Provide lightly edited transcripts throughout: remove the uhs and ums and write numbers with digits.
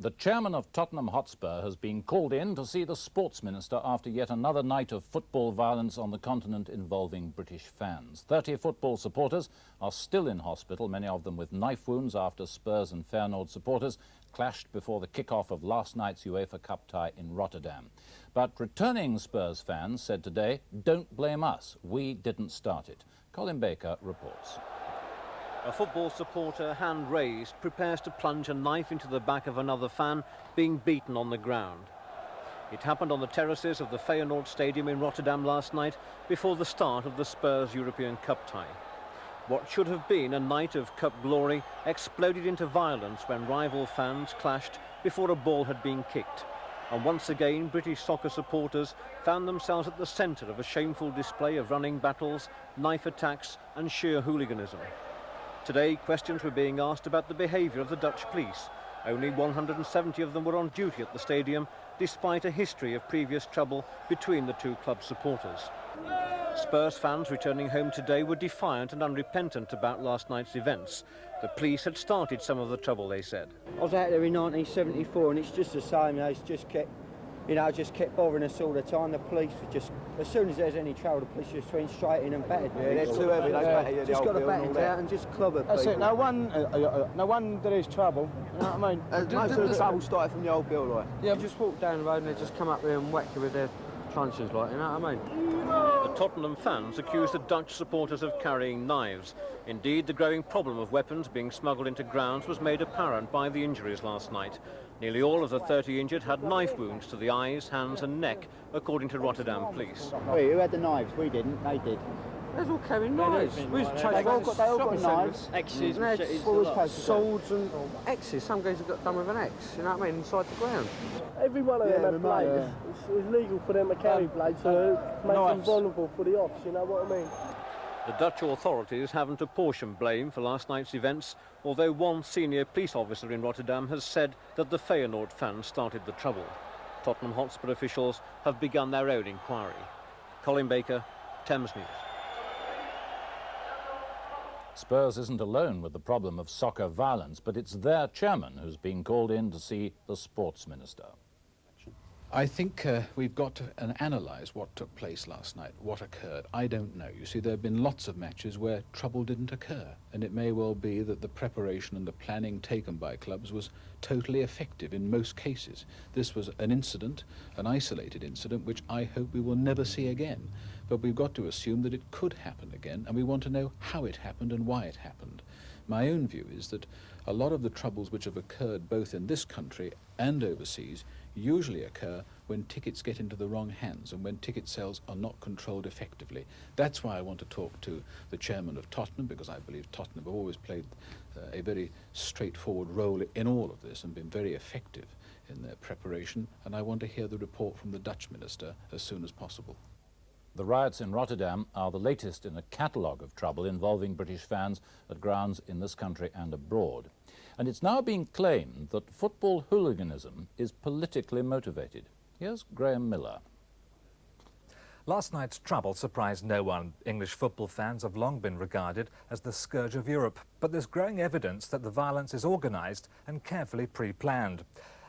The chairman of Tottenham Hotspur has been called in to see the sports minister after yet another night of football violence on the continent involving British fans. 30 football supporters are still in hospital, many of them with knife wounds after Spurs and Feyenoord supporters clashed before the kick-off of last night's UEFA Cup tie in Rotterdam. But returning Spurs fans said today, "Don't blame us, we didn't start it." Colin Baker reports. A football supporter, hand raised, prepares to plunge a knife into the back of another fan being beaten on the ground. It happened on the terraces of the Feyenoord stadium in Rotterdam last night before the start of the Spurs European Cup tie. What should have been a night of cup glory exploded into violence when rival fans clashed before a ball had been kicked. And once again, British soccer supporters found themselves at the centre of a shameful display of running battles, knife attacks and sheer hooliganism. Today, questions were being asked about the behaviour of the Dutch police. Only 170 of them were on duty at the stadium, despite a history of previous trouble between the two club supporters. Spurs fans returning home today were defiant and unrepentant about last night's events. The police had started some of the trouble, they said. I was out there in 1974 and it's just the same, it's just kept bothering us all the time. The police were just, as soon as there's any trouble, the police just went straight in and battered me. Yeah, they're too heavy, they batter you. Just got to batter out and just club it. That's it, no one there is trouble, you know what I mean? Most of the trouble started from the old bill, like. Yeah, just walk down the road and they just come up there and whack you with their truncheons, like, you know what I mean? The Tottenham fans accused the Dutch supporters of carrying knives. Indeed, the growing problem of weapons being smuggled into grounds was made apparent by the injuries last night. Nearly all of the 30 injured had knife wounds to the eyes, hands and neck, according to Rotterdam police. Wait, who had the knives? We didn't, they did. They all carrying knives. We all got knives, Axes, swords and axes. Some guys have got done with an axe, you know what I mean, inside the ground. Every one of them had blades. It was legal for them to carry blades, so it makes them vulnerable for the ops, you know what I mean? The Dutch authorities haven't apportioned blame for last night's events, although one senior police officer in Rotterdam has said that the Feyenoord fans started the trouble. Tottenham Hotspur officials have begun their own inquiry. Colin Baker, Thames News. Spurs isn't alone with the problem of soccer violence, but it's their chairman who's been called in to see the sports minister. I think we've got to analyse what took place last night, what occurred. I don't know. You see, there have been lots of matches where trouble didn't occur, and it may well be that the preparation and the planning taken by clubs was totally effective in most cases. This was an incident, an isolated incident, which I hope we will never see again. But we've got to assume that it could happen again, and we want to know how it happened and why it happened. My own view is that a lot of the troubles which have occurred both in this country and overseas usually occur when tickets get into the wrong hands and when ticket sales are not controlled effectively. That's why I want to talk to the chairman of Tottenham, because I believe Tottenham have always played a very straightforward role in all of this and been very effective in their preparation, and I want to hear the report from the Dutch minister as soon as possible. The riots in Rotterdam are the latest in a catalogue of trouble involving British fans at grounds in this country and abroad. And it's now being claimed that football hooliganism is politically motivated. Here's Graham Miller. Last night's trouble surprised no one. English football fans have long been regarded as the scourge of Europe, but there's growing evidence that the violence is organised and carefully pre-planned.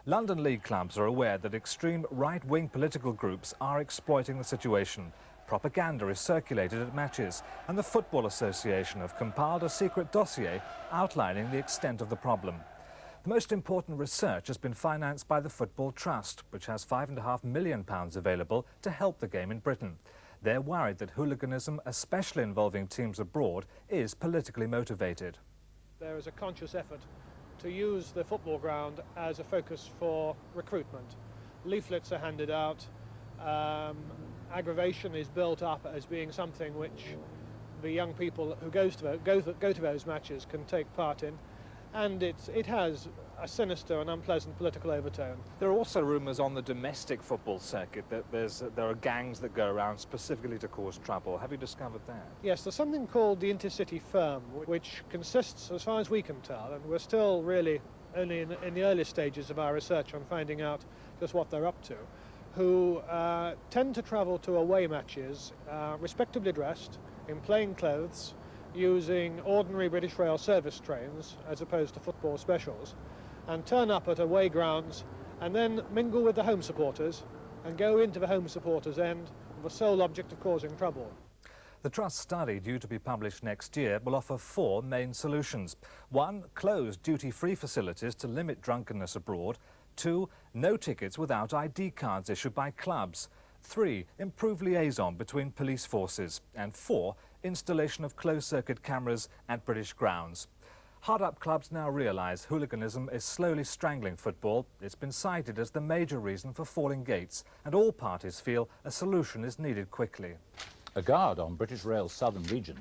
London league clubs are aware that extreme right-wing political groups are exploiting the situation. Propaganda is circulated at matches, and the Football Association have compiled a secret dossier outlining the extent of the problem. The most important research has been financed by the Football Trust, which has £5.5 million available to help the game in Britain. They're worried that hooliganism, especially involving teams abroad, is politically motivated. There is a conscious effort to use the football ground as a focus for recruitment. Leaflets are handed out. Aggravation is built up as being something which the young people who go to those matches can take part in, and it has a sinister and unpleasant political overtone. There are also rumours on the domestic football circuit that there are gangs that go around specifically to cause trouble. Have you discovered that? Yes, there's something called the Intercity Firm, which consists, as far as we can tell, and we're still really only in the early stages of our research on finding out just what they're up to, who tend to travel to away matches respectably dressed, in plain clothes, using ordinary British Rail service trains as opposed to football specials, and turn up at away grounds and then mingle with the home supporters and go into the home supporters' end with the sole object of causing trouble. The Trust study, due to be published next year, will offer 4 main solutions. 1, close duty-free facilities to limit drunkenness abroad. 2, no tickets without ID cards issued by clubs. 3, improve liaison between police forces. And 4, installation of closed-circuit cameras at British grounds. Hard-up clubs now realise hooliganism is slowly strangling football. It's been cited as the major reason for falling gates, and all parties feel a solution is needed quickly. A guard on British Rail's southern region